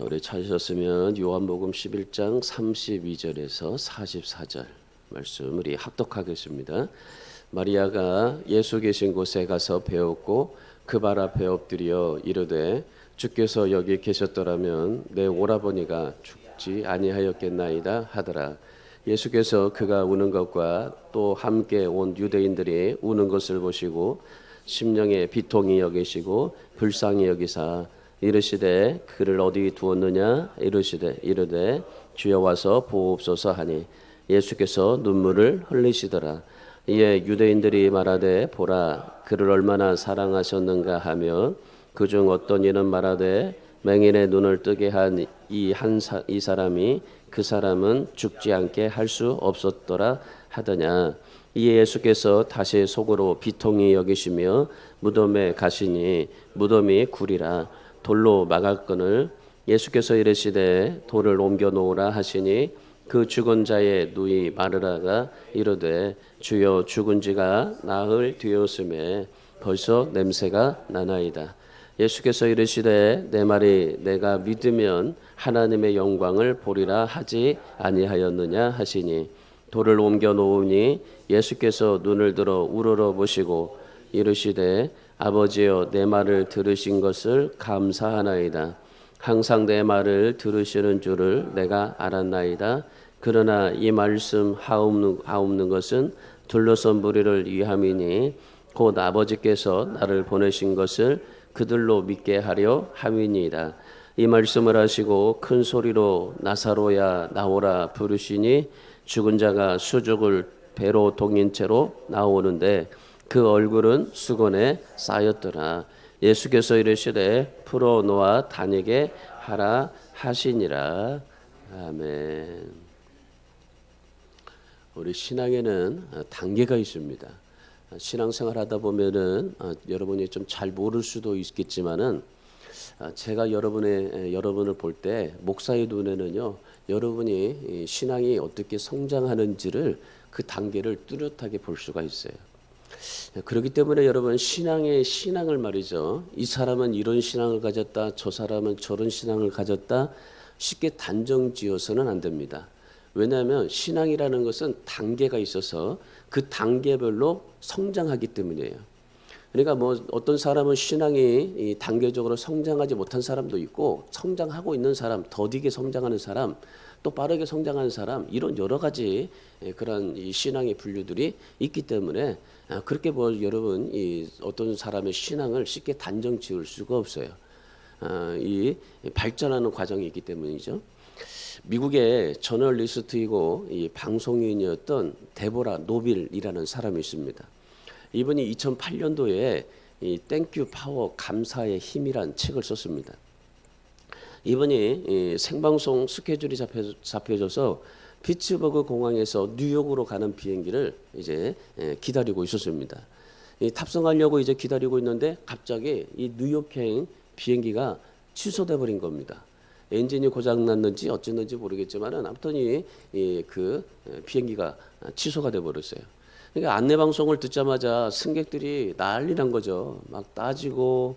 자, 우리 찾으셨으면 요한복음 11장 32절에서 44절 말씀 우리 합독하겠습니다. 마리아가 예수 계신 곳에 가서 배웠고 그 발 앞에 엎드려 이르되 주께서 여기 계셨더라면 내 오라버니가 죽지 아니하였겠나이다 하더라. 예수께서 그가 우는 것과 또 함께 온 유대인들이 우는 것을 보시고 심령에 비통히 여기시고 불쌍히 여기사 이르시되 그를 어디 두었느냐 이르되 주여 와서 보옵소서 하니 예수께서 눈물을 흘리시더라. 이에 유대인들이 말하되 보라 그를 얼마나 사랑하셨는가 하며 그중 어떤 이는 말하되 맹인의 눈을 뜨게 한 이 사람이 그 사람은 죽지 않게 할 수 없었더라 하더냐. 이에 예수께서 다시 속으로 비통히 여기시며 무덤에 가시니 무덤이 구리라 돌로 막았거늘 예수께서 이르시되 돌을 옮겨 놓으라 하시니 그 죽은 자의 누이 마르다가 이르되 주여 죽은 지가 나흘 되었음에 벌써 냄새가 나나이다. 예수께서 이르시되 내 말이 내가 믿으면 하나님의 영광을 보리라 하지 아니하였느냐 하시니 돌을 옮겨 놓으니 예수께서 눈을 들어 우러러 보시고 이르시되 아버지여 내 말을 들으신 것을 감사하나이다. 항상 내 말을 들으시는 줄을 내가 알았나이다. 그러나 이 말씀 하옵는 것은 둘러선 무리를 위함이니 곧 아버지께서 나를 보내신 것을 그들로 믿게 하려 함이니이다. 이 말씀을 하시고 큰 소리로 나사로야 나오라 부르시니 죽은 자가 수족을 배로 동인 채로 나오는데 그 얼굴은 수건에 쌓였더라. 예수께서 이르시되 풀어 놓아 다니게 하라 하시니라. 아멘. 우리 신앙에는 단계가 있습니다. 신앙생활 하다 보면은 여러분이 좀 잘 모를 수도 있겠지만은 제가 여러분을 볼 때 목사의 눈에는요 여러분이 신앙이 어떻게 성장하는지를 그 단계를 뚜렷하게 볼 수가 있어요. 그렇기 때문에 여러분 신앙을 말이죠. 이 사람은 이런 신앙을 가졌다, 저 사람은 저런 신앙을 가졌다 쉽게 단정지어서는 안 됩니다. 왜냐하면 신앙이라는 것은 단계가 있어서 그 단계별로 성장하기 때문이에요. 그러니까 뭐 어떤 사람은 신앙이 단계적으로 성장하지 못한 사람도 있고 성장하고 있는 사람, 더디게 성장하는 사람, 또 빠르게 성장하는 사람 이런 여러 가지 그런 이 신앙의 분류들이 있기 때문에 그렇게 뭐 여러분 이 어떤 사람의 신앙을 쉽게 단정 지을 수가 없어요. 이 발전하는 과정이 있기 때문이죠. 미국의 저널리스트이고 이 방송인이었던 데보라 노빌이라는 사람이 있습니다. 이분이 2008년도에 이 땡큐 파워 감사의 힘이란 책을 썼습니다. 이분이 이 생방송 스케줄이 잡혀져서 피츠버그 공항에서 뉴욕으로 가는 비행기를 이제 기다리고 있었습니다. 탑승하려고 이제 기다리고 있는데 갑자기 이 뉴욕행 비행기가 취소돼 버린 겁니다. 엔진이 고장 났는지 어쨌는지 모르겠지만은 아무튼 그 비행기가 취소가 돼 버렸어요. 그러니까 안내 방송을 듣자마자 승객들이 난리 난 거죠. 막 따지고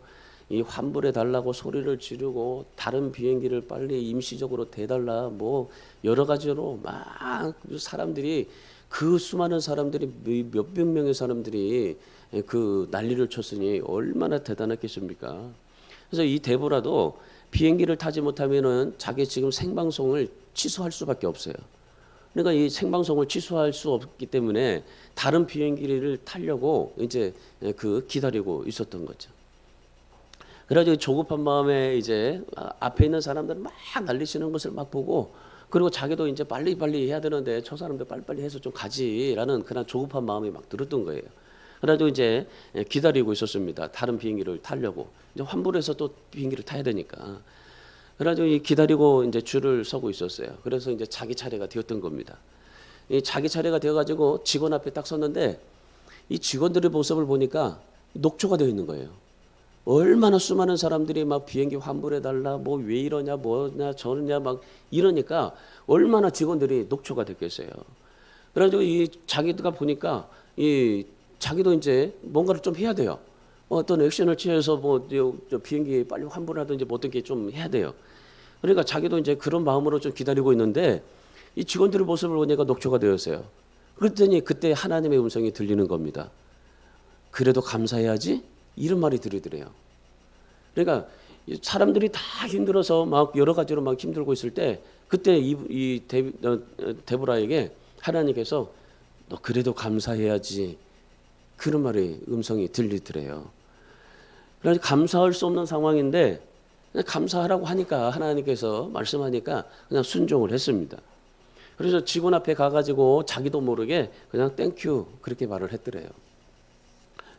이 환불해 달라고 소리를 지르고 다른 비행기를 빨리 임시적으로 대달라 뭐 여러 가지로 막 사람들이 그 수많은 사람들이 몇백 명의 사람들이 그 난리를 쳤으니 얼마나 대단했겠습니까? 그래서 이 데보라도 비행기를 타지 못하면은 자기 지금 생방송을 취소할 수밖에 없어요. 그러니까 이 생방송을 취소할 수 없기 때문에 다른 비행기를 타려고 이제 그 기다리고 있었던 거죠. 그래가지고 조급한 마음에 이제 앞에 있는 사람들은 막 난리치는 것을 막 보고 그리고 자기도 이제 빨리 해야 되는데 저 사람들 빨리빨리 해서 좀 가지라는 그런 조급한 마음이 막 들었던 거예요. 그래가지고 이제 기다리고 있었습니다. 다른 비행기를 타려고 이제 환불해서 또 비행기를 타야 되니까. 그래가지고 기다리고 이제 줄을 서고 있었어요. 그래서 이제 자기 차례가 되었던 겁니다. 이 자기 차례가 되어가지고 직원 앞에 딱 섰는데 이 직원들의 모습을 보니까 녹초가 되어 있는 거예요. 얼마나 수많은 사람들이 막 비행기 환불해달라, 뭐 왜 이러냐, 뭐냐, 저러냐 막 이러니까 얼마나 직원들이 녹초가 됐겠어요. 그래가지고 이 자기가 보니까 이 자기도 이제 뭔가를 좀 해야 돼요. 어떤 액션을 취해서 뭐 비행기 빨리 환불하든지 뭐 어떤 게 좀 해야 돼요. 그러니까 자기도 이제 그런 마음으로 좀 기다리고 있는데 이 직원들의 모습을 보니까 녹초가 되었어요. 그랬더니 그때 하나님의 음성이 들리는 겁니다. 그래도 감사해야지 이런 말이 들리더래요. 그러니까 사람들이 다 힘들어서 막 여러 가지로 막 힘들고 있을 때 그때 이 데보라에게 하나님께서 너 그래도 감사해야지 그런 말의 음성이 들리더래요. 그래서 감사할 수 없는 상황인데 감사하라고 하니까 하나님께서 말씀하니까 그냥 순종을 했습니다. 그래서 직원 앞에 가가지고 자기도 모르게 그냥 땡큐 그렇게 말을 했더래요.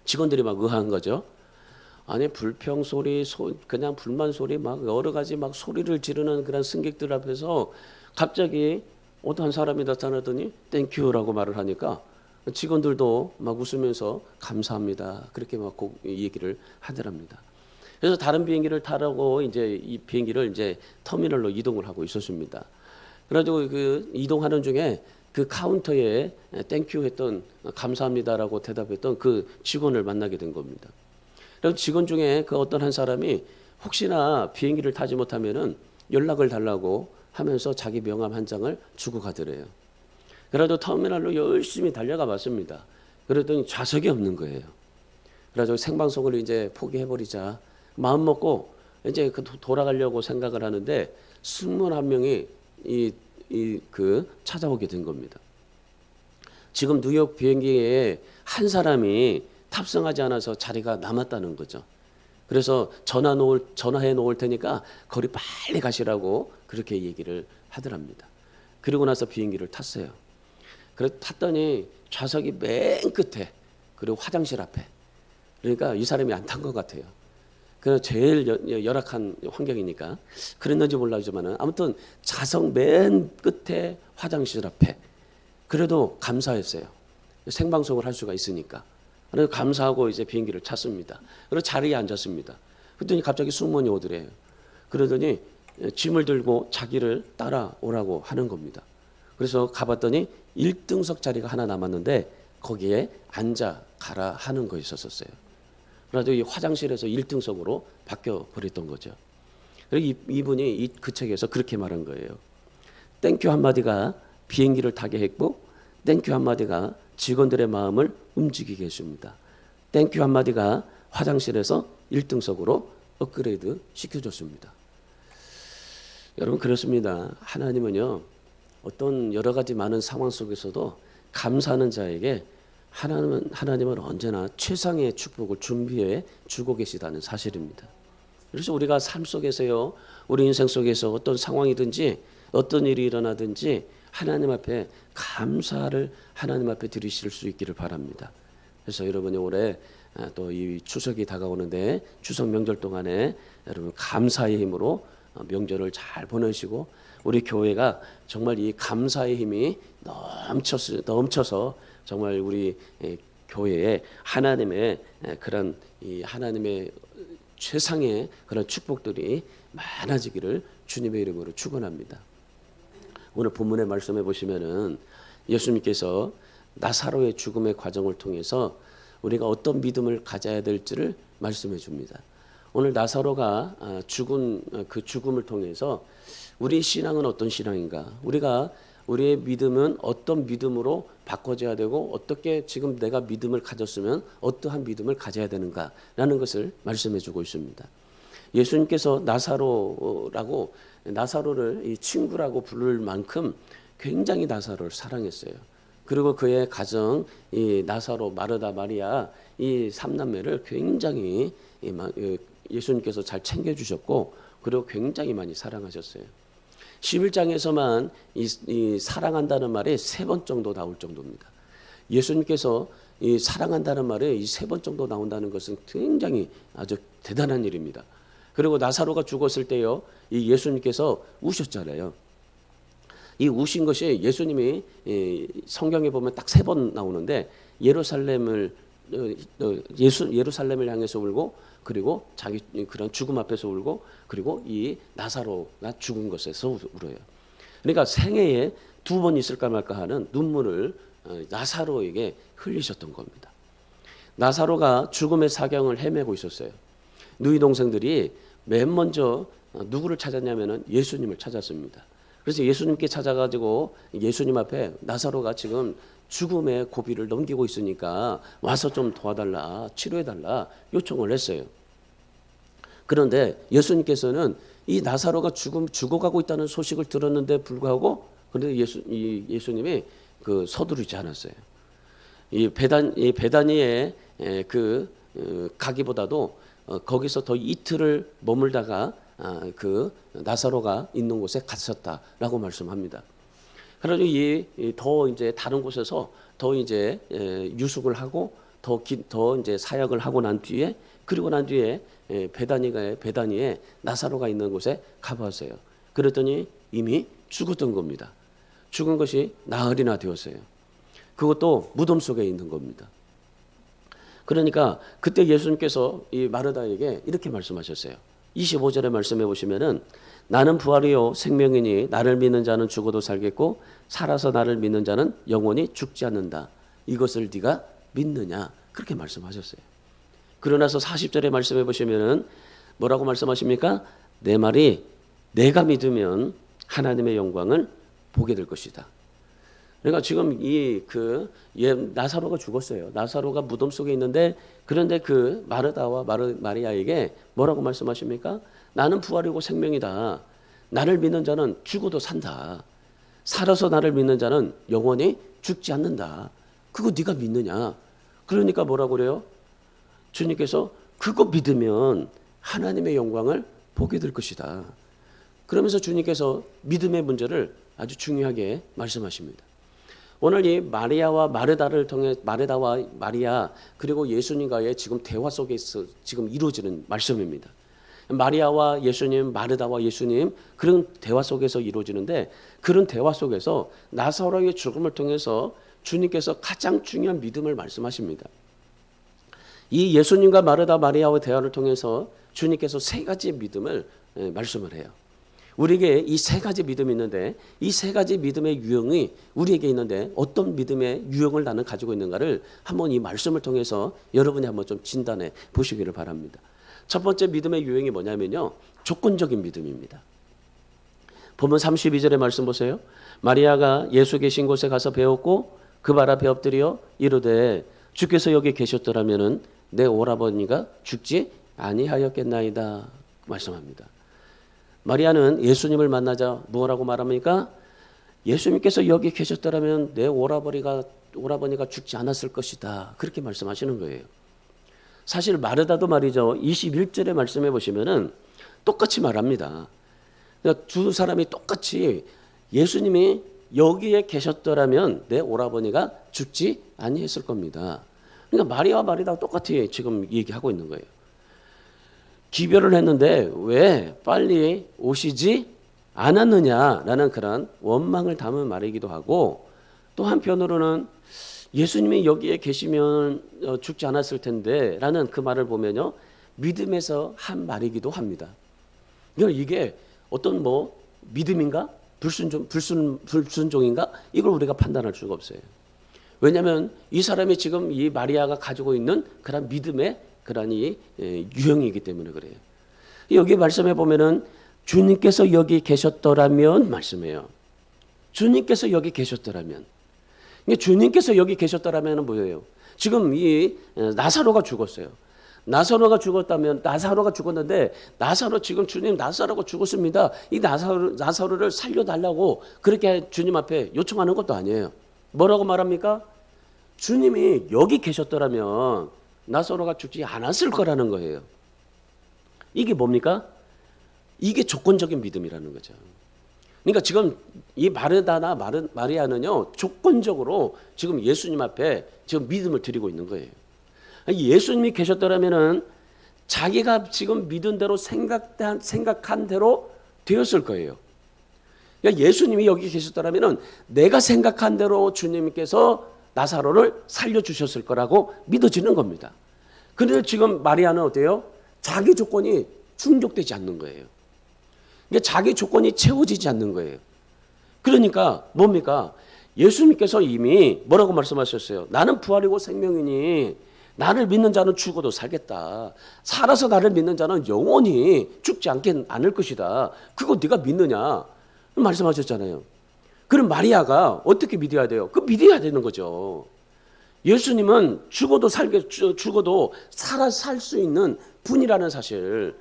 직원들이 막 의아한 거죠. 아니 불평 소리, 그냥 불만 소리 막 여러 가지 막 소리를 지르는 그런 승객들 앞에서 갑자기 어떤 사람이 나타나더니 땡큐라고 말을 하니까 직원들도 막 웃으면서 감사합니다 그렇게 막 얘기를 하더랍니다. 그래서 다른 비행기를 타라고 이제 이 비행기를 이제 터미널로 이동을 하고 있었습니다. 그래가지고 그 이동하는 중에 그 카운터에 땡큐 했던 감사합니다라고 대답했던 그 직원을 만나게 된 겁니다. 그래서 직원 중에 그 어떤 한 사람이 혹시나 비행기를 타지 못하면은 연락을 달라고 하면서 자기 명함 한 장을 주고 가더래요. 그래도 터미널로 열심히 달려가 봤습니다. 그랬더니 좌석이 없는 거예요. 그래서 생방송을 이제 포기해버리자 마음 먹고 이제 돌아가려고 생각을 하는데 21명이 그 찾아오게 된 겁니다. 지금 뉴욕 비행기에 한 사람이 탑승하지 않아서 자리가 남았다는 거죠. 그래서 전화해 놓을 테니까 거리 빨리 가시라고 그렇게 얘기를 하더랍니다. 그리고 나서 비행기를 탔어요. 그래서 탔더니 좌석이 맨 끝에 그리고 화장실 앞에 그러니까 이 사람이 안 탄 것 같아요. 그 제일 열악한 환경이니까 그랬는지 몰라지만은 아무튼 좌석 맨 끝에 화장실 앞에 그래도 감사했어요. 생방송을 할 수가 있으니까. 그래서 감사하고 이제 비행기를 탔습니다. 그리고 자리에 앉았습니다. 그랬더니 갑자기 승무원이 오더래요. 그러더니 짐을 들고 자기를 따라오라고 하는 겁니다. 그래서 가봤더니 1등석 자리가 하나 남았는데 거기에 앉아 가라 하는 거 있었어요. 그래서 이 화장실에서 1등석으로 바뀌어 버렸던 거죠. 그리고 이분이 그 책에서 그렇게 말한 거예요. 땡큐 한마디가 비행기를 타게 했고 땡큐 한마디가 직원들의 마음을 움직이게 했습니다. 땡큐 한마디가 화장실에서 1등석으로 업그레이드 시켜줬습니다. 여러분 그렇습니다. 하나님은요 어떤 여러 가지 많은 상황 속에서도 감사하는 자에게 하나님은 언제나 최상의 축복을 준비해 주고 계시다는 사실입니다. 그래서 우리가 삶 속에서요, 우리 인생 속에서 어떤 상황이든지 어떤 일이 일어나든지 하나님 앞에 감사를 하나님 앞에 드리실 수 있기를 바랍니다. 그래서 여러분이 올해 또 이 추석이 다가오는데 추석 명절 동안에 여러분 감사의 힘으로 명절을 잘 보내시고 우리 교회가 정말 이 감사의 힘이 넘쳐서 정말 우리 교회에 하나님의 그런 이 하나님의 최상의 그런 축복들이 많아지기를 주님의 이름으로 축원합니다. 오늘 본문의 말씀해 보시면은 예수님께서 나사로의 죽음의 과정을 통해서 우리가 어떤 믿음을 가져야 될지를 말씀해 줍니다. 오늘 나사로가 죽은 그 죽음을 통해서 우리 신앙은 어떤 신앙인가? 우리의 믿음은 어떤 믿음으로 바꿔져야 되고 어떻게 지금 내가 믿음을 가졌으면 어떠한 믿음을 가져야 되는가라는 것을 말씀해 주고 있습니다. 예수님께서 나사로를 이 친구라고 부를 만큼 굉장히 나사로를 사랑했어요. 그리고 그의 가정 이 나사로, 마르다, 마리아 이 삼남매를 굉장히 예수님께서 잘 챙겨주셨고 그리고 굉장히 많이 사랑하셨어요. 11장에서만 이 사랑한다는 말이 3번 정도 나올 정도입니다. 예수님께서 이 사랑한다는 말이 이 3번 정도 나온다는 것은 굉장히 아주 대단한 일입니다. 그리고 나사로가 죽었을 때요, 이 예수님께서 우셨잖아요. 이 우신 것이 예수님이 성경에 보면 딱 3번 나오는데 예루살렘을 향해서 울고 그리고 자기 그런 죽음 앞에서 울고 그리고 이 나사로가 죽은 것에서 울어요. 그러니까 생애에 2번 있을까 말까 하는 눈물을 나사로에게 흘리셨던 겁니다. 나사로가 죽음의 사경을 헤매고 있었어요. 누이 동생들이 맨 먼저 누구를 찾았냐면은 예수님을 찾았습니다. 그래서 예수님께 찾아가지고 예수님 앞에 나사로가 지금 죽음의 고비를 넘기고 있으니까 와서 좀 도와달라, 치료해달라 요청을 했어요. 그런데 예수님께서는 이 나사로가 죽어가고 있다는 소식을 들었는데 불구하고 그런데 예수님이 그 서두르지 않았어요. 이 베다니에 가기보다도 거기서 더 이틀을 머물다가 그 나사로가 있는 곳에 갔었다라고 말씀합니다. 그래가지고 더 이제 다른 곳에서 더 이제 유숙을 하고 더 이제 사역을 하고 난 뒤에 그리고 난 뒤에 베다니에 나사로가 있는 곳에 가봤어요. 그랬더니 이미 죽었던 겁니다. 죽은 것이 나흘이나 되었어요. 그것도 무덤 속에 있는 겁니다. 그러니까 그때 예수님께서 이 마르다에게 이렇게 말씀하셨어요. 25절에 말씀해 보시면은 나는 부활이요 생명이니 나를 믿는 자는 죽어도 살겠고 살아서 나를 믿는 자는 영원히 죽지 않는다. 이것을 네가 믿느냐? 그렇게 말씀하셨어요. 그러나서 40절에 말씀해 보시면은 뭐라고 말씀하십니까? 내 말이 내가 믿으면 하나님의 영광을 보게 될 것이다. 그러니까 지금 나사로가 죽었어요. 나사로가 무덤 속에 있는데 그런데 그 마르다와 마리아에게 뭐라고 말씀하십니까? 나는 부활이고 생명이다. 나를 믿는 자는 죽어도 산다. 살아서 나를 믿는 자는 영원히 죽지 않는다. 그거 네가 믿느냐? 그러니까 뭐라고 그래요? 주님께서 그거 믿으면 하나님의 영광을 보게 될 것이다. 그러면서 주님께서 믿음의 문제를 아주 중요하게 말씀하십니다. 오늘 이 마리아와 마리아 그리고 예수님과의 지금 대화 속에서 지금 이루어지는 말씀입니다. 마리아와 예수님, 마르다와 예수님 그런 대화 속에서 이루어지는데 그런 대화 속에서 나사로의 죽음을 통해서 주님께서 가장 중요한 믿음을 말씀하십니다. 이 예수님과 마리아와의 대화를 통해서 주님께서 세 가지의 믿음을 말씀을 해요. 우리에게 이 세 가지 믿음이 있는데 이 세 가지 믿음의 유형이 우리에게 있는데 어떤 믿음의 유형을 나는 가지고 있는가를 한번 이 말씀을 통해서 여러분이 한번 좀 진단해 보시기를 바랍니다. 첫 번째 믿음의 유형이 뭐냐면요. 조건적인 믿음입니다. 보면 32절의 말씀 보세요. 마리아가 예수 계신 곳에 가서 배웠고 그 발 앞에 엎드려 이르되 주께서 여기 계셨더라면은 내 오라버니가 죽지 아니하였겠나이다 말씀합니다. 마리아는 예수님을 만나자 뭐라고 말합니까? 예수님께서 여기 계셨더라면 내 오라버니가 죽지 않았을 것이다. 그렇게 말씀하시는 거예요. 사실 마르다도 말이죠. 21절에 말씀해 보시면은 똑같이 말합니다. 그러니까 두 사람이 똑같이 예수님이 여기에 계셨더라면 내 오라버니가 죽지 아니했을 겁니다. 그러니까 마리아와 마르다가 똑같이 지금 얘기하고 있는 거예요. 기별을 했는데 왜 빨리 오시지 않았느냐라는 그런 원망을 담은 말이기도 하고 또 한편으로는 예수님이 여기에 계시면 죽지 않았을 텐데 라는 그 말을 보면요. 믿음에서 한 말이기도 합니다. 이게 어떤 믿음인가? 불순종인가? 이걸 우리가 판단할 수가 없어요. 왜냐하면 이 사람이 지금 이 마리아가 가지고 있는 그런 믿음의 그런 유형이기 때문에 그래요. 여기 말씀해 보면은 주님께서 여기 계셨더라면 말씀해요. 주님께서 여기 계셨더라면. 주님께서 여기 계셨더라면 뭐예요? 지금 이 나사로가 죽었어요. 나사로가 죽었는데 지금 주님 나사로가 죽었습니다. 이 나사로를 살려달라고 그렇게 주님 앞에 요청하는 것도 아니에요. 뭐라고 말합니까? 주님이 여기 계셨더라면 나사로가 죽지 않았을 거라는 거예요. 이게 뭡니까? 이게 조건적인 믿음이라는 거죠. 그러니까 지금 이 마리아는요 조건적으로 지금 예수님 앞에 지금 믿음을 드리고 있는 거예요. 예수님이 계셨더라면은 자기가 지금 믿은 대로 생각한 대로 되었을 거예요. 그러니까 예수님이 여기 계셨더라면은 내가 생각한 대로 주님께서 나사로를 살려주셨을 거라고 믿어지는 겁니다. 그런데 지금 마리아는 어때요? 자기 조건이 충족되지 않는 거예요. 그러니까 자기 조건이 채워지지 않는 거예요. 그러니까 뭡니까? 예수님께서 이미 뭐라고 말씀하셨어요? 나는 부활이고 생명이니 나를 믿는 자는 죽어도 살겠다. 살아서 나를 믿는 자는 영원히 죽지 않을 것이다. 그거 네가 믿느냐? 말씀하셨잖아요. 그럼 마리아가 어떻게 믿어야 돼요? 그 믿어야 되는 거죠. 예수님은 죽어도 살아 살 수 있는 분이라는 사실,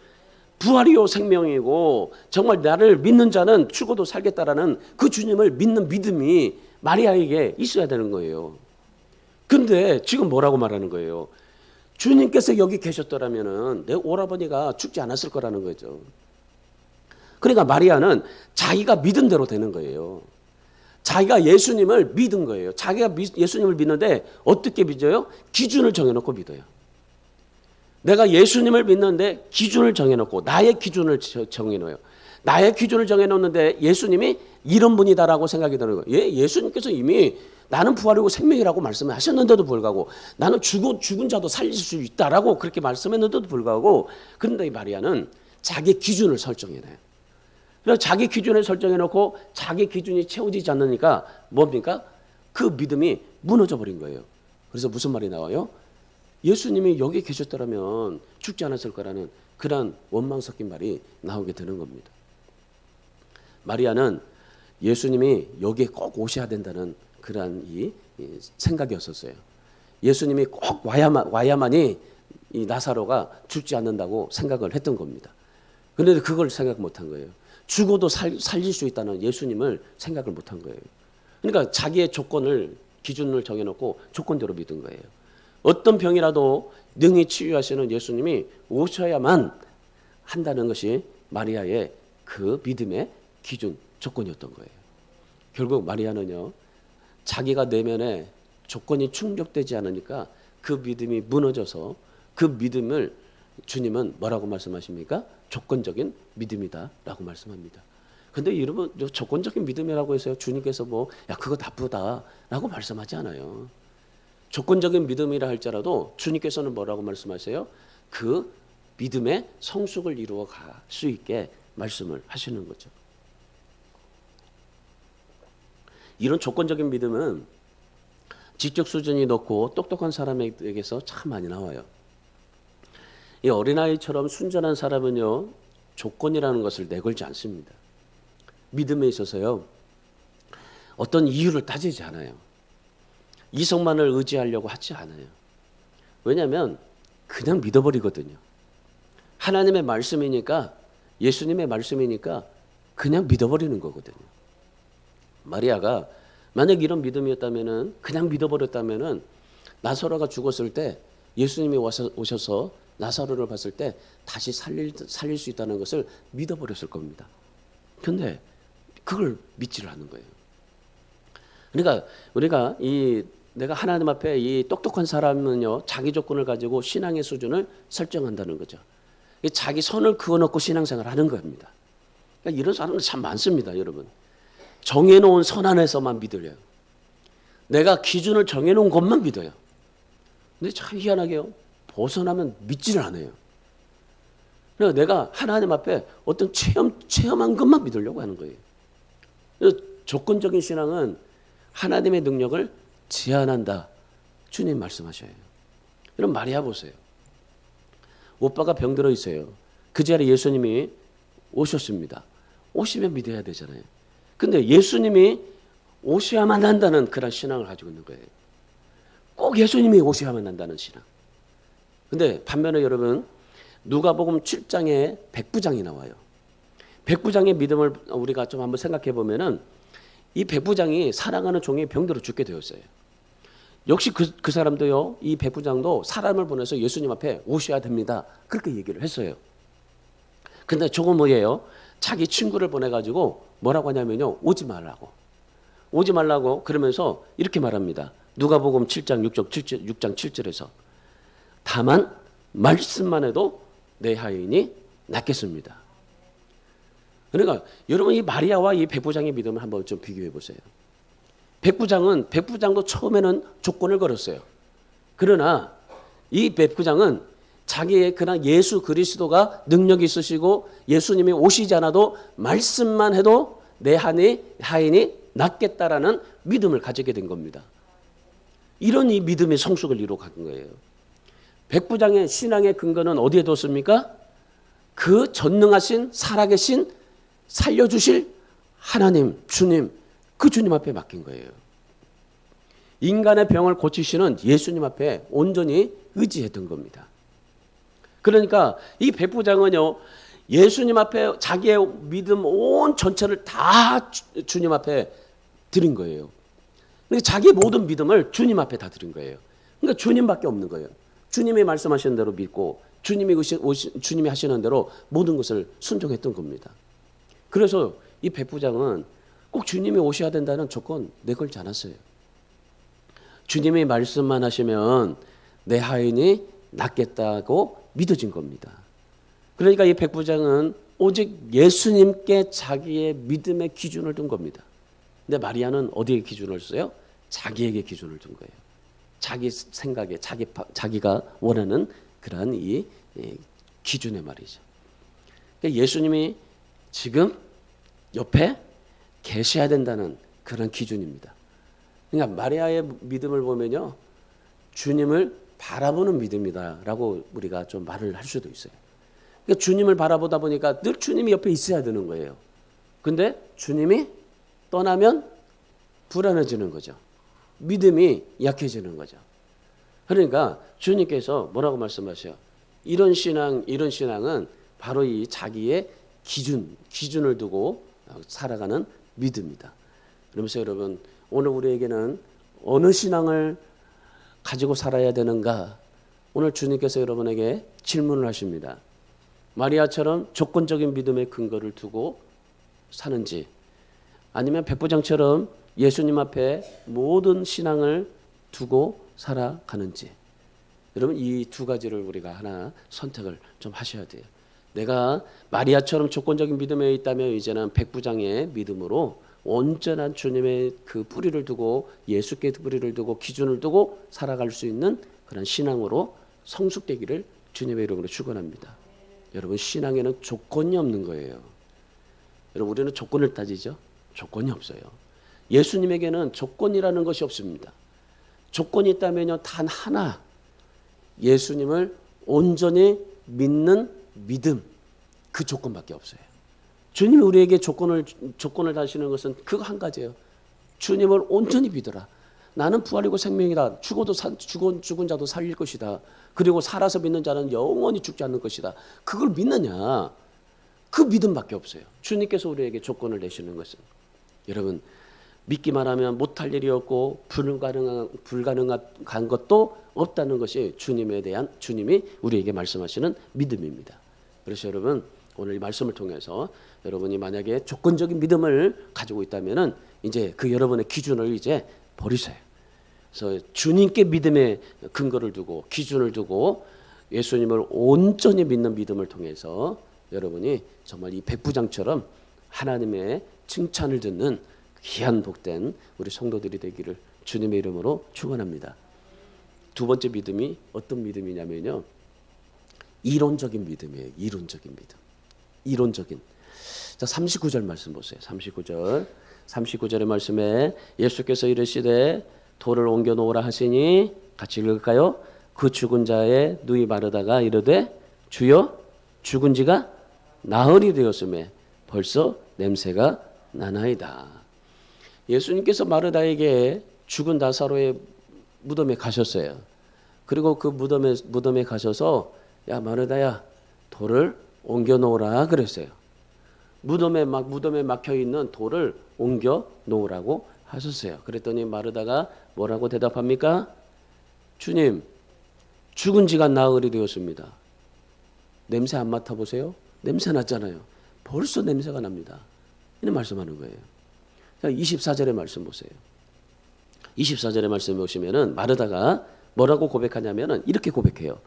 부활이요 생명이고 정말 나를 믿는 자는 죽어도 살겠다라는 그 주님을 믿는 믿음이 마리아에게 있어야 되는 거예요. 그런데 지금 뭐라고 말하는 거예요? 주님께서 여기 계셨더라면은 내 오라버니가 죽지 않았을 거라는 거죠. 그러니까 마리아는 자기가 믿은 대로 되는 거예요. 자기가 예수님을 믿은 거예요. 자기가 예수님을 믿는데 어떻게 믿어요? 기준을 정해놓고 믿어요. 내가 예수님을 믿는데 기준을 정해놓고 나의 기준을 정해놓아요. 나의 기준을 정해놓는데 예수님이 이런 분이다라고 생각이 드는 거예요. 예수님께서 이미 나는 부활이고 생명이라고 말씀하셨는데도 불구하고 나는 죽은 자도 살릴 수 있다라고 그렇게 말씀했는데도 불구하고 그런데 이 마리아는 자기 기준을 설정해놔요. 그래서 자기 기준을 설정해놓고 자기 기준이 채워지지 않으니까 뭡니까? 그 믿음이 무너져 버린 거예요. 그래서 무슨 말이 나와요? 예수님이 여기 계셨더라면 죽지 않았을 거라는 그런 원망 섞인 말이 나오게 되는 겁니다. 마리아는 예수님이 여기에 꼭 오셔야 된다는 그런 이 생각이었었어요. 예수님이 꼭 와야만이 이 나사로가 죽지 않는다고 생각을 했던 겁니다. 그런데 그걸 생각 못한 거예요. 죽어도 살릴 수 있다는 예수님을 생각을 못한 거예요. 그러니까 자기의 기준을 정해놓고 조건대로 믿은 거예요. 어떤 병이라도 능히 치유하시는 예수님이 오셔야만 한다는 것이 마리아의 그 믿음의 기준, 조건이었던 거예요. 결국 마리아는요, 자기가 내면에 조건이 충족되지 않으니까 그 믿음이 무너져서 그 믿음을 주님은 뭐라고 말씀하십니까? 조건적인 믿음이다라고 말씀합니다. 근데 여러분, 조건적인 믿음이라고 해서요, 주님께서 그거 나쁘다라고 말씀하지 않아요. 조건적인 믿음이라 할지라도 주님께서는 뭐라고 말씀하세요? 그 믿음의 성숙을 이루어 갈 수 있게 말씀을 하시는 거죠. 이런 조건적인 믿음은 지적 수준이 높고 똑똑한 사람에게서 참 많이 나와요. 이 어린아이처럼 순전한 사람은요, 조건이라는 것을 내걸지 않습니다. 믿음에 있어서요, 어떤 이유를 따지지 않아요. 이성만을 의지하려고 하지 않아요. 왜냐하면 그냥 믿어버리거든요. 하나님의 말씀이니까, 예수님의 말씀이니까 그냥 믿어버리는 거거든요. 마리아가 만약 이런 믿음이었다면은, 그냥 믿어버렸다면은 나사로가 죽었을 때 예수님이 오셔서 나사로를 봤을 때 다시 살릴 수 있다는 것을 믿어버렸을 겁니다. 그런데 그걸 믿지를 않는 거예요. 그러니까 우리가 내가 하나님 앞에 이 똑똑한 사람은요, 자기 조건을 가지고 신앙의 수준을 설정한다는 거죠. 자기 선을 그어놓고 신앙생활을 하는 겁니다. 그러니까 이런 사람은 참 많습니다, 여러분. 정해놓은 선 안에서만 믿으려요. 내가 기준을 정해놓은 것만 믿어요. 근데 참 희한하게요, 벗어나면 믿지를 않아요. 그래서 내가 하나님 앞에 어떤 체험한 것만 믿으려고 하는 거예요. 그래서 조건적인 신앙은 하나님의 능력을 제한한다. 주님 말씀하셔요. 여러분, 마리아 보세요. 오빠가 병들어 있어요. 그 자리에 예수님이 오셨습니다. 오시면 믿어야 되잖아요. 근데 예수님이 오셔야만 한다는 그런 신앙을 가지고 있는 거예요. 꼭 예수님이 오셔야만 한다는 신앙. 근데 반면에 여러분, 누가복음 7장에 백부장이 나와요. 백부장의 믿음을 우리가 좀 한번 생각해 보면은 이 백부장이 사랑하는 종이 병들어 죽게 되었어요. 역시 그 사람도요, 이 백부장도 사람을 보내서 예수님 앞에 오셔야 됩니다. 그렇게 얘기를 했어요. 근데 저거 뭐예요? 자기 친구를 보내가지고 뭐라고 하냐면요, 오지 말라고 그러면서 이렇게 말합니다. 누가복음 7장 6장 7절에서 다만 말씀만 해도 내 하인이 낫겠습니다. 그러니까 여러분, 이 마리아와 이 백부장의 믿음을 한번 좀 비교해 보세요. 백부장도 처음에는 조건을 걸었어요. 그러나 이 백부장은 자기의 그냥 예수 그리스도가 능력이 있으시고 예수님이 오시지 않아도 말씀만 해도 내 하인이 낫겠다라는 믿음을 가지게 된 겁니다. 이런 이 믿음의 성숙을 이루어 간 거예요. 백부장의 신앙의 근거는 어디에 뒀습니까? 그 전능하신 살아계신 살려주실 하나님, 주님, 그 주님 앞에 맡긴 거예요. 인간의 병을 고치시는 예수님 앞에 온전히 의지했던 겁니다. 그러니까 이 백부장은요, 예수님 앞에 자기의 믿음 온 전체를 다 주님 앞에 드린 거예요. 그러니까 자기 모든 믿음을 주님 앞에 다 드린 거예요. 그러니까 주님밖에 없는 거예요. 주님이 말씀하시는 대로 믿고 주님이 하시는 대로 모든 것을 순종했던 겁니다. 그래서 이 백부장은 꼭 주님이 오셔야 된다는 조건 내걸지 않았어요. 주님이 말씀만 하시면 내 하인이 낫겠다고 믿어진 겁니다. 그러니까 이 백부장은 오직 예수님께 자기의 믿음의 기준을 둔 겁니다. 근데 마리아는 어디에 기준을 써요? 자기에게 기준을 둔 거예요. 자기 생각에 자기가 원하는 그러한 이 기준의 말이죠. 그러니까 예수님이 지금 옆에 계셔야 된다는 그런 기준입니다. 그러니까 마리아의 믿음을 보면요, 주님을 바라보는 믿음이다라고 우리가 좀 말을 할 수도 있어요. 그러니까 주님을 바라보다 보니까 늘 주님이 옆에 있어야 되는 거예요. 근데 주님이 떠나면 불안해지는 거죠. 믿음이 약해지는 거죠. 그러니까 주님께서 뭐라고 말씀하셔요? 이런 신앙은 바로 이 자기의 기준을 두고 살아가는 믿음이다. 그러면서 여러분, 오늘 우리에게는 어느 신앙을 가지고 살아야 되는가? 오늘 주님께서 여러분에게 질문을 하십니다. 마리아처럼 조건적인 믿음의 근거를 두고 사는지, 아니면 백부장처럼 예수님 앞에 모든 신앙을 두고 살아가는지. 여러분, 이 두 가지를 우리가 하나 선택을 좀 하셔야 돼요. 내가 마리아처럼 조건적인 믿음에 있다면 이제는 백부장의 믿음으로 온전한 주님의 그 뿌리를 두고 예수께 뿌리를 두고 기준을 두고 살아갈 수 있는 그런 신앙으로 성숙되기를 주님의 이름으로 축원합니다. 여러분, 신앙에는 조건이 없는 거예요. 여러분, 우리는 조건을 따지죠. 조건이 없어요. 예수님에게는 조건이라는 것이 없습니다. 조건이 있다면요, 단 하나, 예수님을 온전히 믿는 믿음, 그 조건밖에 없어요. 주님이 우리에게 조건을 다시는 것은 그거 한 가지예요. 주님을 온전히 믿어라. 나는 부활이고 생명이다. 죽은 자도 살릴 것이다. 그리고 살아서 믿는 자는 영원히 죽지 않는 것이다. 그걸 믿느냐? 그 믿음밖에 없어요. 주님께서 우리에게 조건을 내시는 것은, 여러분, 믿기만 하면 못할 일이 없고 불가능한 것도 없다는 것이 주님이 우리에게 말씀하시는 믿음입니다. 그래서 여러분, 오늘 이 말씀을 통해서 여러분이 만약에 조건적인 믿음을 가지고 있다면은 이제 그 여러분의 기준을 이제 버리세요. 그래서 주님께 믿음의 근거를 두고 기준을 두고 예수님을 온전히 믿는 믿음을 통해서 여러분이 정말 이 백부장처럼 하나님의 칭찬을 듣는 귀한 복된 우리 성도들이 되기를 주님의 이름으로 축원합니다. 두 번째 믿음이 어떤 믿음이냐면요, 이론적인 믿음이에요. 이론적인. 자, 39절 말씀 보세요. 39절의 말씀에 예수께서 이르시되 돌을 옮겨 놓으라 하시니, 같이 읽을까요? 그 죽은 자의 누이 마르다가 이르되 주여, 죽은 지가 나흘이 되었음에 벌써 냄새가 나나이다. 예수님께서 마르다에게 죽은 나사로의 무덤에 가셨어요. 그리고 그 무덤에 가셔서 야, 마르다야, 돌을 옮겨 놓으라 그랬어요. 무덤에 막혀 있는 돌을 옮겨 놓으라고 하셨어요. 그랬더니 마르다가 뭐라고 대답합니까? 주님, 죽은 지가 나흘이 되었습니다. 냄새 안 맡아보세요? 냄새 났잖아요. 벌써 냄새가 납니다. 이런 말씀하는 거예요. 24절의 말씀 보세요. 24절의 말씀에 보시면은 마르다가 뭐라고 고백하냐면은 이렇게 고백해요.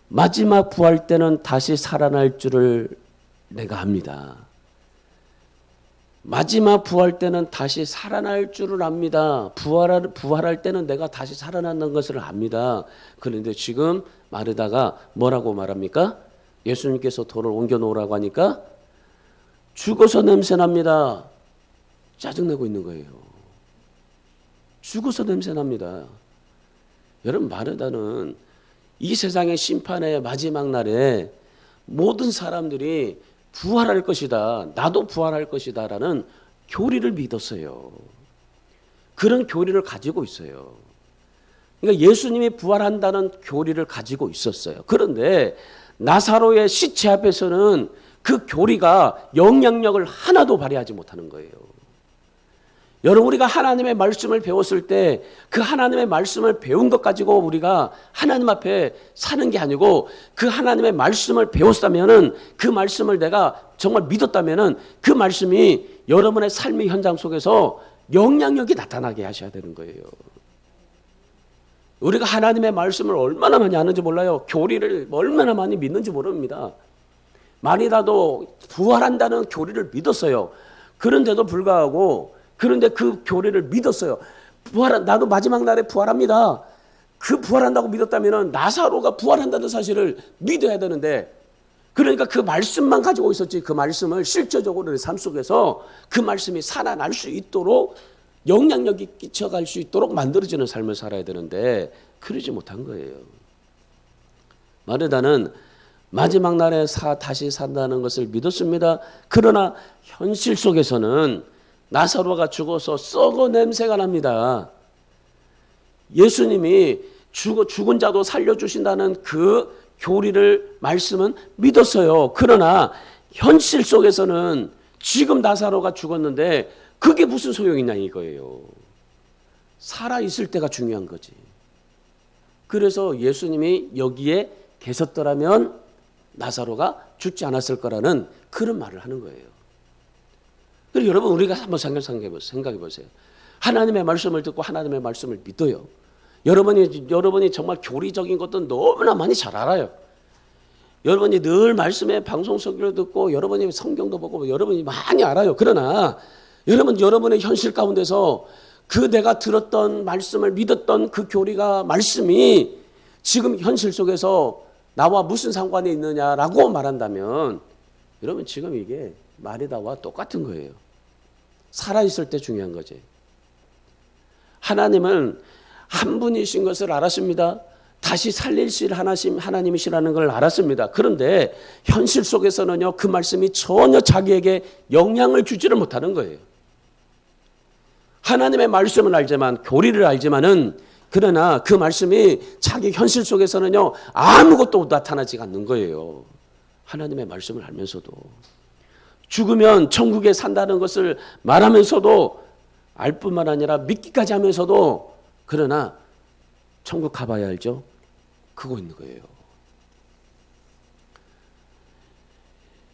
마지막 부활 때는 다시 살아날 줄을 내가 압니다. 마지막 부활 때는 다시 살아날 줄을 압니다. 부활할 때는 내가 다시 살아나는 것을 압니다. 그런데 지금 마르다가 뭐라고 말합니까? 예수님께서 돌을 옮겨 놓으라고 하니까 죽어서 냄새 납니다. 짜증내고 있는 거예요. 죽어서 냄새 납니다. 여러분, 마르다는 이 세상의 심판의 마지막 날에 모든 사람들이 부활할 것이다. 나도 부활할 것이다. 라는 교리를 믿었어요. 그런 교리를 가지고 있어요. 그러니까 예수님이 부활한다는 교리를 가지고 있었어요. 그런데 나사로의 시체 앞에서는 그 교리가 영향력을 하나도 발휘하지 못하는 거예요. 여러분, 우리가 하나님의 말씀을 배웠을 때 그 하나님의 말씀을 배운 것 가지고 우리가 하나님 앞에 사는 게 아니고, 그 하나님의 말씀을 배웠다면은, 그 말씀을 내가 정말 믿었다면은 그 말씀이 여러분의 삶의 현장 속에서 영향력이 나타나게 하셔야 되는 거예요. 우리가 하나님의 말씀을 얼마나 많이 아는지 몰라요. 교리를 얼마나 많이 믿는지 모릅니다. 많이라도 부활한다는 교리를 믿었어요. 그런데도 불구하고, 그런데 그 교리를 믿었어요. 나도 마지막 날에 부활합니다. 그 부활한다고 믿었다면 나사로가 부활한다는 사실을 믿어야 되는데, 그러니까 그 말씀만 가지고 있었지, 그 말씀을 실제적으로 내 삶 속에서 그 말씀이 살아날 수 있도록 영향력이 끼쳐갈 수 있도록 만들어지는 삶을 살아야 되는데 그러지 못한 거예요. 마르다는 마지막 날에 다시 산다는 것을 믿었습니다. 그러나 현실 속에서는 나사로가 죽어서 썩어 냄새가 납니다. 예수님이 죽은 자도 살려주신다는 그 교리를, 말씀은 믿었어요. 그러나 현실 속에서는 지금 나사로가 죽었는데 그게 무슨 소용이 있냐 이거예요. 살아있을 때가 중요한 거지. 그래서 예수님이 여기에 계셨더라면 나사로가 죽지 않았을 거라는 그런 말을 하는 거예요. 그리고 여러분, 우리가 한번 생각해 보세요. 하나님의 말씀을 듣고 하나님의 말씀을 믿어요. 여러분이 정말 교리적인 것도 너무나 많이 잘 알아요. 여러분이 늘 말씀에 방송 설교를 듣고 여러분이 성경도 보고 여러분이 많이 알아요. 그러나 여러분의 현실 가운데서 그 내가 들었던 말씀을 믿었던 그 교리가, 말씀이 지금 현실 속에서 나와 무슨 상관이 있느냐라고 말한다면 여러분, 지금 이게 마리다와 똑같은 거예요. 살아있을 때 중요한 거지. 하나님은 한 분이신 것을 알았습니다. 다시 살리실 하나님이시라는 걸 알았습니다. 그런데 현실 속에서는요, 그 말씀이 전혀 자기에게 영향을 주지를 못하는 거예요. 하나님의 말씀을 알지만, 교리를 알지만은, 그러나 그 말씀이 자기 현실 속에서는요 아무것도 나타나지 않는 거예요. 하나님의 말씀을 알면서도, 죽으면 천국에 산다는 것을 말하면서도, 알 뿐만 아니라 믿기까지 하면서도, 그러나 천국 가봐야 알죠? 그거 있는 거예요.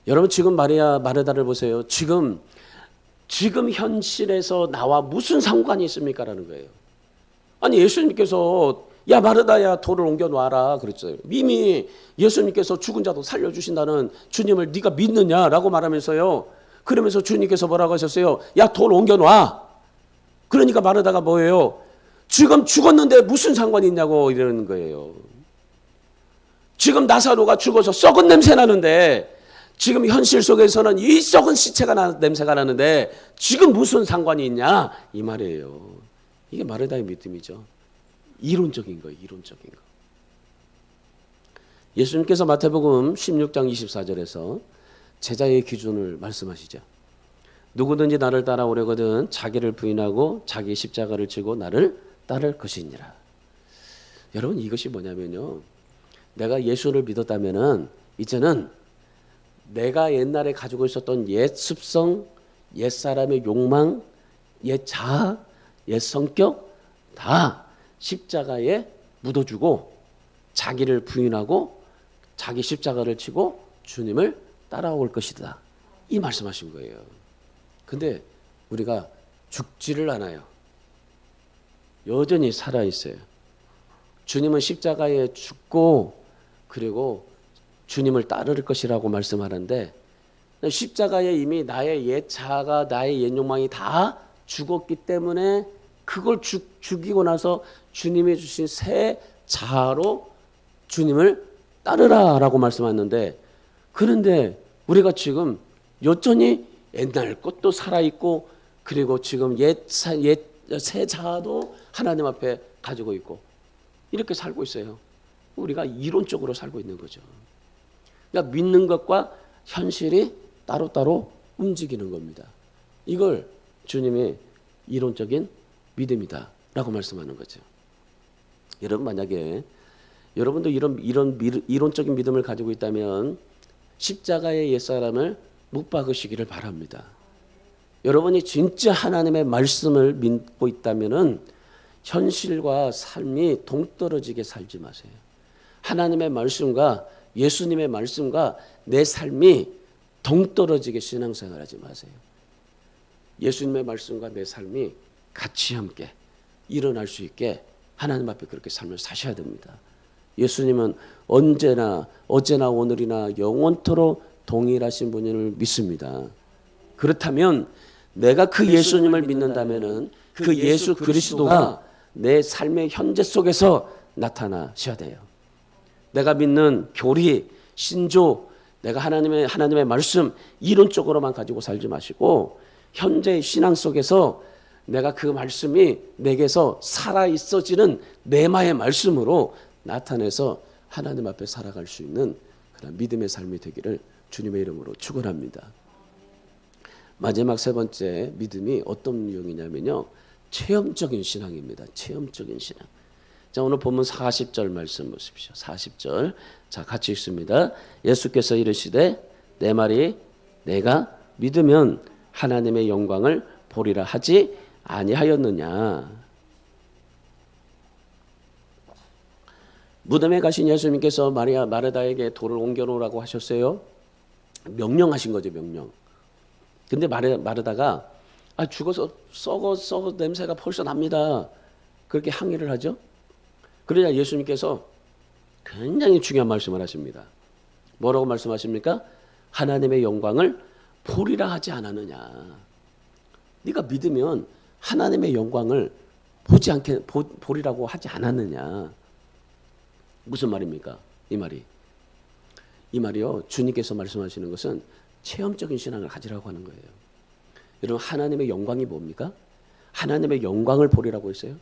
여러분, 지금 마르다를 보세요. 지금 현실에서 나와 무슨 상관이 있습니까? 라는 거예요. 아니, 예수님께서 야 마르다야 돌을 옮겨 놔라 그랬어요. 이미 예수님께서 죽은 자도 살려주신다는 주님을 네가 믿느냐라고 말하면서요. 그러면서 주님께서 뭐라고 하셨어요? 야 돌 옮겨 놔. 그러니까 마르다가 뭐예요? 지금 죽었는데 무슨 상관이 있냐고 이러는 거예요. 지금 나사로가 죽어서 썩은 냄새 나는데, 지금 현실 속에서는 이 썩은 시체가 냄새가 나는데 지금 무슨 상관이 있냐 이 말이에요. 이게 마르다의 믿음이죠. 이론적인 거예요. 이론적인 거. 예수님께서 마태복음 16장 24절에서 제자의 기준을 말씀하시죠. 누구든지 나를 따라오려거든 자기를 부인하고 자기 십자가를 지고 나를 따를 것이니라. 여러분, 이것이 뭐냐면요, 내가 예수를 믿었다면은 이제는 내가 옛날에 가지고 있었던 옛 습성, 옛 사람의 욕망, 옛 자아, 옛 성격 다 십자가에 묻어주고 자기를 부인하고 자기 십자가를 치고 주님을 따라올 것이다. 이 말씀하신 거예요. 근데 우리가 죽지를 않아요. 여전히 살아있어요. 주님은 십자가에 죽고 그리고 주님을 따를 것이라고 말씀하는데, 십자가에 이미 나의 옛 자아가, 나의 옛 욕망이 다 죽었기 때문에 그걸 죽이고 나서 주님이 주신 새 자아로 주님을 따르라라고 말씀하는데, 그런데 우리가 지금 여전히 옛날 것도 살아있고 그리고 지금 새 자아도 하나님 앞에 가지고 있고 이렇게 살고 있어요. 우리가 이론적으로 살고 있는 거죠. 그러니까 믿는 것과 현실이 따로따로 움직이는 겁니다. 이걸 주님의 이론적인 믿음이다라고 말씀하는 거죠. 여러분 만약에 여러분도 이런 이론적인 믿음을 가지고 있다면 십자가의 옛사람을 못 박으시기를 바랍니다. 여러분이 진짜 하나님의 말씀을 믿고 있다면은 현실과 삶이 동떨어지게 살지 마세요. 하나님의 말씀과 예수님의 말씀과 내 삶이 동떨어지게 신앙생활하지 마세요. 예수님의 말씀과 내 삶이 같이 함께 일어날 수 있게 하나님 앞에 그렇게 삶을 사셔야 됩니다. 예수님은 언제나 어제나 오늘이나 영원토록 동일하신 분을 믿습니다. 그렇다면 내가 그 예수님을 믿는다면은 그 예수 그리스도가 내 삶의 현재 속에서 나타나셔야 돼요. 내가 믿는 교리, 신조, 내가 하나님의 말씀 이론적으로만 가지고 살지 마시고 현재의 신앙 속에서 내가 그 말씀이 내게서 살아 있어지는 내마의 말씀으로 나타내서 하나님 앞에 살아갈 수 있는 그런 믿음의 삶이 되기를 주님의 이름으로 축원합니다. 마지막 세 번째 믿음이 어떤 유형이냐면요, 체험적인 신앙입니다. 체험적인 신앙. 자, 오늘 본문 40절 말씀 보십시오. 40절. 자, 같이 읽습니다. 예수께서 이르시되 내 말이 내가 믿으면 하나님의 영광을 보리라 하지 아니하였느냐. 무덤에 가신 예수님께서 마르다에게 돌을 옮겨놓으라고 하셨어요. 명령하신 거죠, 명령. 근데 마르다가 죽어서 썩어 냄새가 벌써 납니다. 그렇게 항의를 하죠. 그러자 예수님께서 굉장히 중요한 말씀을 하십니다. 뭐라고 말씀하십니까? 하나님의 영광을 보리라 하지 않았느냐. 네가 믿으면 하나님의 영광을 보리라고 하지 않았느냐. 무슨 말입니까? 이 말이요. 주님께서 말씀하시는 것은 체험적인 신앙을 가지라고 하는 거예요. 여러분, 하나님의 영광이 뭡니까? 하나님의 영광을 보리라고 했어요.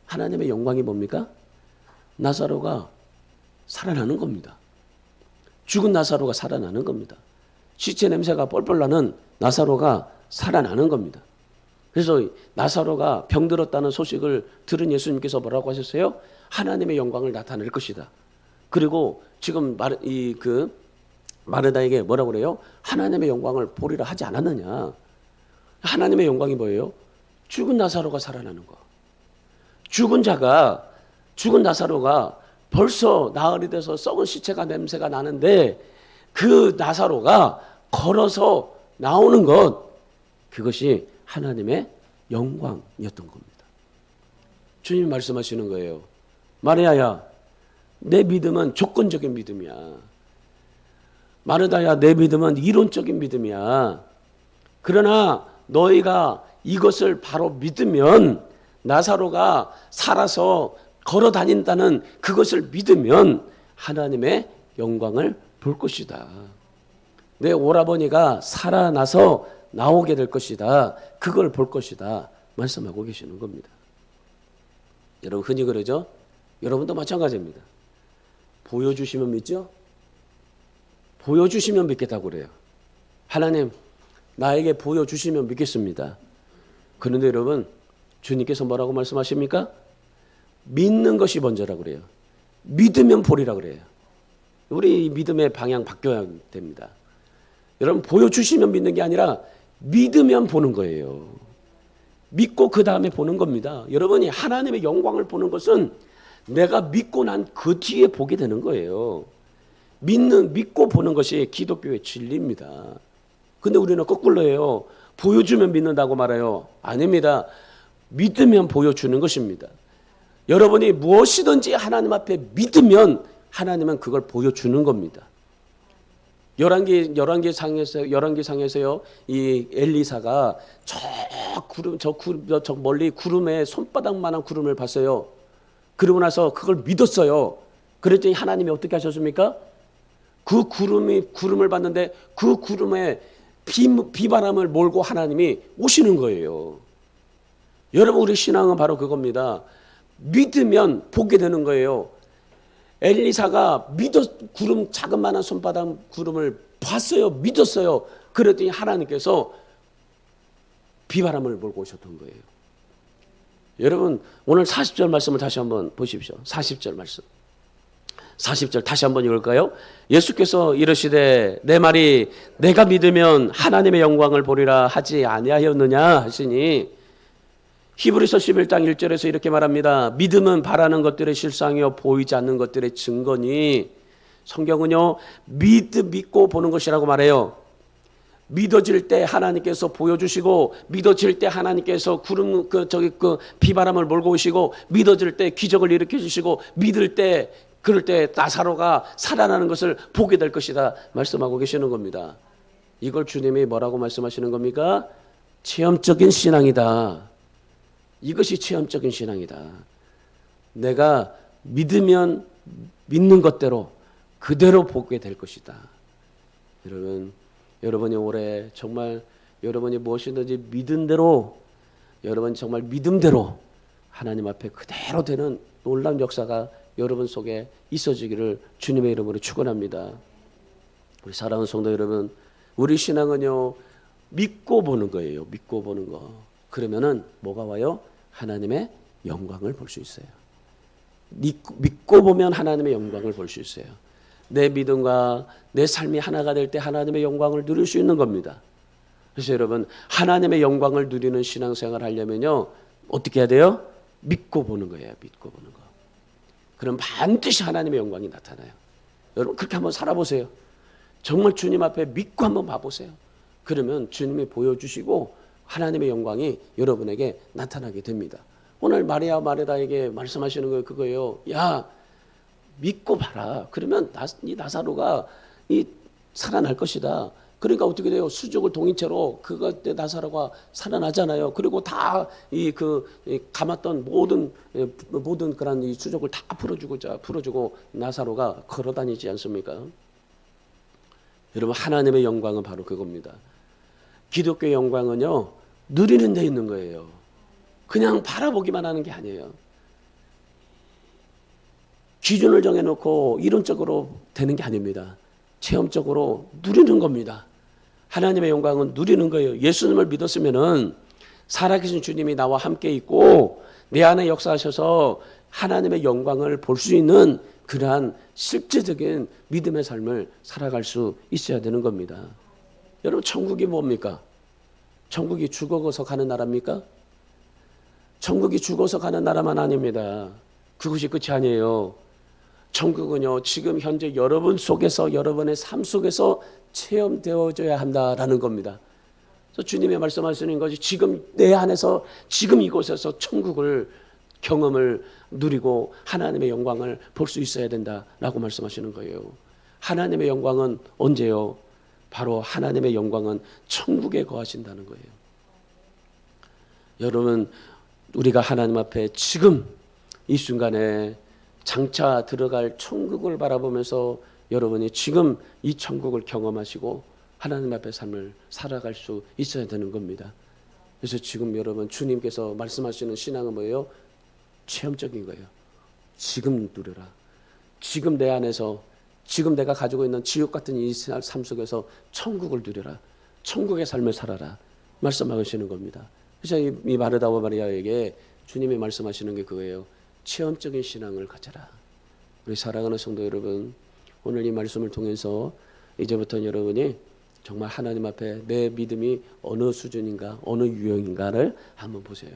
하나님의 영광이 뭡니까? 나사로가 살아나는 겁니다. 죽은 나사로가 살아나는 겁니다. 시체 냄새가 뻘뻘 나는 나사로가 살아나는 겁니다. 그래서 나사로가 병들었다는 소식을 들은 예수님께서 뭐라고 하셨어요? 하나님의 영광을 나타낼 것이다. 그리고 지금 마르다에게 뭐라고 그래요? 하나님의 영광을 보리라 하지 않았느냐. 하나님의 영광이 뭐예요? 죽은 나사로가 살아나는 거. 죽은 나사로가 벌써 나흘이 돼서 썩은 시체가 냄새가 나는데 그 나사로가 걸어서 나오는 것, 그것이 하나님의 영광이었던 겁니다. 주님이 말씀하시는 거예요. 마리아야, 내 믿음은 조건적인 믿음이야. 마르다야, 내 믿음은 이론적인 믿음이야. 그러나 너희가 이것을 바로 믿으면, 나사로가 살아서 걸어 다닌다는 그것을 믿으면 하나님의 영광을 볼 것이다. 내 오라버니가 살아나서 나오게 될 것이다. 그걸 볼 것이다. 말씀하고 계시는 겁니다. 여러분, 흔히 그러죠? 여러분도 마찬가지입니다. 보여주시면 믿죠? 보여주시면 믿겠다고 그래요. 하나님, 나에게 보여주시면 믿겠습니다. 그런데 여러분, 주님께서 뭐라고 말씀하십니까? 믿는 것이 먼저라고 그래요. 믿으면 보리라 그래요. 우리 믿음의 방향 바뀌어야 됩니다. 여러분, 보여주시면 믿는 게 아니라 믿으면 보는 거예요. 믿고 그 다음에 보는 겁니다. 여러분이 하나님의 영광을 보는 것은 내가 믿고 난 그 뒤에 보게 되는 거예요. 믿고 보는 것이 기독교의 진리입니다. 근데 우리는 거꾸로예요. 보여주면 믿는다고 말해요. 아닙니다. 믿으면 보여주는 것입니다. 여러분이 무엇이든지 하나님 앞에 믿으면 하나님은 그걸 보여주는 겁니다. 열왕기상에서요, 이 엘리사가 저 멀리 구름에 손바닥만한 구름을 봤어요. 그러고 나서 그걸 믿었어요. 그랬더니 하나님이 어떻게 하셨습니까? 그 구름을 봤는데 그 구름에 비바람을 몰고 하나님이 오시는 거예요. 여러분, 우리 신앙은 바로 그겁니다. 믿으면 보게 되는 거예요. 엘리사가 구름 자그마한 손바닥 구름을 봤어요. 믿었어요. 그랬더니 하나님께서 비바람을 몰고 오셨던 거예요. 여러분 오늘 40절 말씀을 다시 한번 보십시오. 40절 말씀. 40절 다시 한번 읽을까요? 예수께서 이르시되 내 말이 내가 믿으면 하나님의 영광을 보리라 하지 아니하였느냐 하시니, 히브리서 11장 1절에서 이렇게 말합니다. 믿음은 바라는 것들의 실상이요 보이지 않는 것들의 증거니, 성경은요 믿고 보는 것이라고 말해요. 믿어질 때 하나님께서 보여주시고, 믿어질 때 하나님께서 비바람을 몰고 오시고, 믿어질 때 기적을 일으켜 주시고, 그럴 때 나사로가 살아나는 것을 보게 될 것이다 말씀하고 계시는 겁니다. 이걸 주님이 뭐라고 말씀하시는 겁니까? 체험적인 신앙이다. 이것이 체험적인 신앙이다. 내가 믿으면 믿는 것대로 그대로 보게 될 것이다. 여러분이 올해 정말 여러분이 무엇이든지 믿은 대로, 여러분 정말 믿음대로 하나님 앞에 그대로 되는 놀라운 역사가 여러분 속에 있어지기를 주님의 이름으로 축원합니다. 우리 사랑하는 성도 여러분, 우리 신앙은요 믿고 보는 거예요. 믿고 보는 거. 그러면은 뭐가 와요? 하나님의 영광을 볼 수 있어요. 믿고 보면 하나님의 영광을 볼 수 있어요. 내 믿음과 내 삶이 하나가 될 때 하나님의 영광을 누릴 수 있는 겁니다. 그래서 여러분 하나님의 영광을 누리는 신앙생활을 하려면요 어떻게 해야 돼요? 믿고 보는 거예요. 믿고 보는 거. 그럼 반드시 하나님의 영광이 나타나요. 여러분 그렇게 한번 살아보세요. 정말 주님 앞에 믿고 한번 봐보세요. 그러면 주님이 보여주시고 하나님의 영광이 여러분에게 나타나게 됩니다. 오늘 마리아 마르다에게 말씀하시는 거 그거예요. 야 믿고 봐라. 그러면 이 나사로가 살아날 것이다. 그러니까 어떻게 돼요? 수족을 동이채로 그때 나사로가 살아나잖아요. 그리고 다 감았던 모든 그런 이 수족을 다 풀어주고 나사로가 걸어다니지 않습니까? 여러분 하나님의 영광은 바로 그겁니다. 기독교의 영광은요 누리는 데 있는 거예요. 그냥 바라보기만 하는 게 아니에요. 기준을 정해놓고 이론적으로 되는 게 아닙니다. 체험적으로 누리는 겁니다. 하나님의 영광은 누리는 거예요. 예수님을 믿었으면은 살아계신 주님이 나와 함께 있고 내 안에 역사하셔서 하나님의 영광을 볼 수 있는 그러한 실제적인 믿음의 삶을 살아갈 수 있어야 되는 겁니다. 여러분 천국이 뭡니까? 천국이 죽어서 가는 나라입니까? 천국이 죽어서 가는 나라만 아닙니다. 그것이 끝이 아니에요. 천국은요 지금 현재 여러분 속에서, 여러분의 삶 속에서 체험되어져야 한다라는 겁니다. 그래서 주님이 말씀하시는 것이 지금 내 안에서, 지금 이곳에서 천국을 경험을 누리고 하나님의 영광을 볼 수 있어야 된다라고 말씀하시는 거예요. 하나님의 영광은 언제요? 바로 하나님의 영광은 천국에 거하신다는 거예요. 여러분 우리가 하나님 앞에 지금 이 순간에 장차 들어갈 천국을 바라보면서 여러분이 지금 이 천국을 경험하시고 하나님 앞에 삶을 살아갈 수 있어야 되는 겁니다. 그래서 지금 여러분 주님께서 말씀하시는 신앙은 뭐예요? 체험적인 거예요. 지금 누려라. 지금 내 안에서, 지금 내가 가지고 있는 지옥 같은 이 삶 속에서 천국을 누려라. 천국의 삶을 살아라. 말씀하시는 겁니다. 그래서 이 마르다와 마리아에게 주님이 말씀하시는 게 그거예요. 체험적인 신앙을 가져라. 우리 사랑하는 성도 여러분, 오늘 이 말씀을 통해서 이제부터 여러분이 정말 하나님 앞에 내 믿음이 어느 수준인가, 어느 유형인가를 한번 보세요.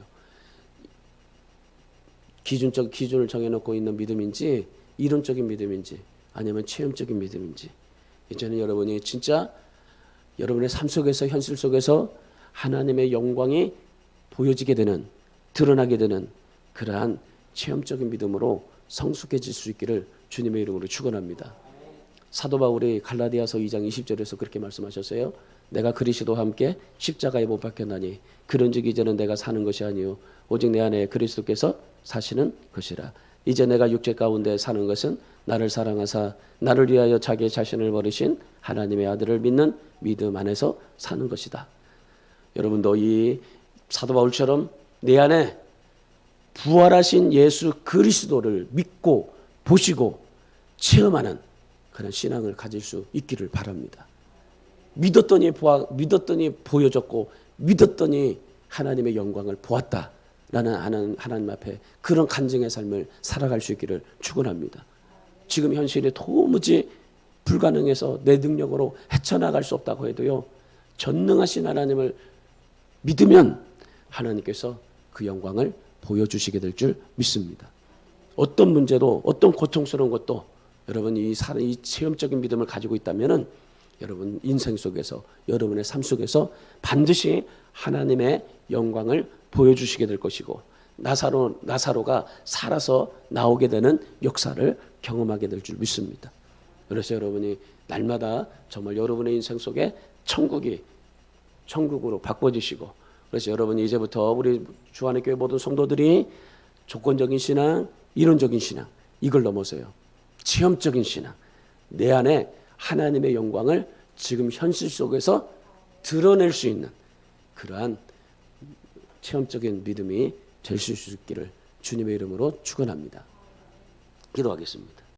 기준을 정해놓고 있는 믿음인지, 이론적인 믿음인지, 아니면 체험적인 믿음인지, 이제는 여러분이 진짜 여러분의 삶 속에서, 현실 속에서 하나님의 영광이 보여지게 되는, 드러나게 되는 그러한 체험적인 믿음으로 성숙해질 수 있기를 주님의 이름으로 축원합니다. 사도 바울이 갈라디아서 2장 20절에서 그렇게 말씀하셨어요. 내가 그리스도와 함께 십자가에 못 박혔나니 그런즉 이제는 내가 사는 것이 아니요 오직 내 안에 그리스도께서 사시는 것이라. 이제 내가 육체 가운데 사는 것은 나를 사랑하사 나를 위하여 자기 자신을 버리신 하나님의 아들을 믿는 믿음 안에서 사는 것이다. 여러분도 이 사도 바울처럼 내 안에 부활하신 예수 그리스도를 믿고 보시고 체험하는 그런 신앙을 가질 수 있기를 바랍니다. 믿었더니 보여졌고 믿었더니 하나님의 영광을 보았다라는 하나님 앞에 그런 간증의 삶을 살아갈 수 있기를 축원합니다. 지금 현실이 도무지 불가능해서 내 능력으로 헤쳐나갈 수 없다고 해도요, 전능하신 하나님을 믿으면 하나님께서 그 영광을 보여주시게 될 줄 믿습니다. 어떤 문제도 어떤 고통스러운 것도 여러분 이 체험적인 믿음을 가지고 있다면은 여러분 인생 속에서 여러분의 삶 속에서 반드시 하나님의 영광을 보여주시게 될 것이고 나사로가 살아서 나오게 되는 역사를 경험하게 될 줄 믿습니다. 그래서 여러분이 날마다 정말 여러분의 인생 속에 천국으로 바꿔지시고, 그래서 여러분이 이제부터 우리 주안의 교회 모든 성도들이 조건적인 신앙, 이론적인 신앙, 이걸 넘어서요 체험적인 신앙, 내 안에 하나님의 영광을 지금 현실 속에서 드러낼 수 있는 그러한 체험적인 믿음이 될 수 있기를 주님의 이름으로 축원합니다. 기도하겠습니다.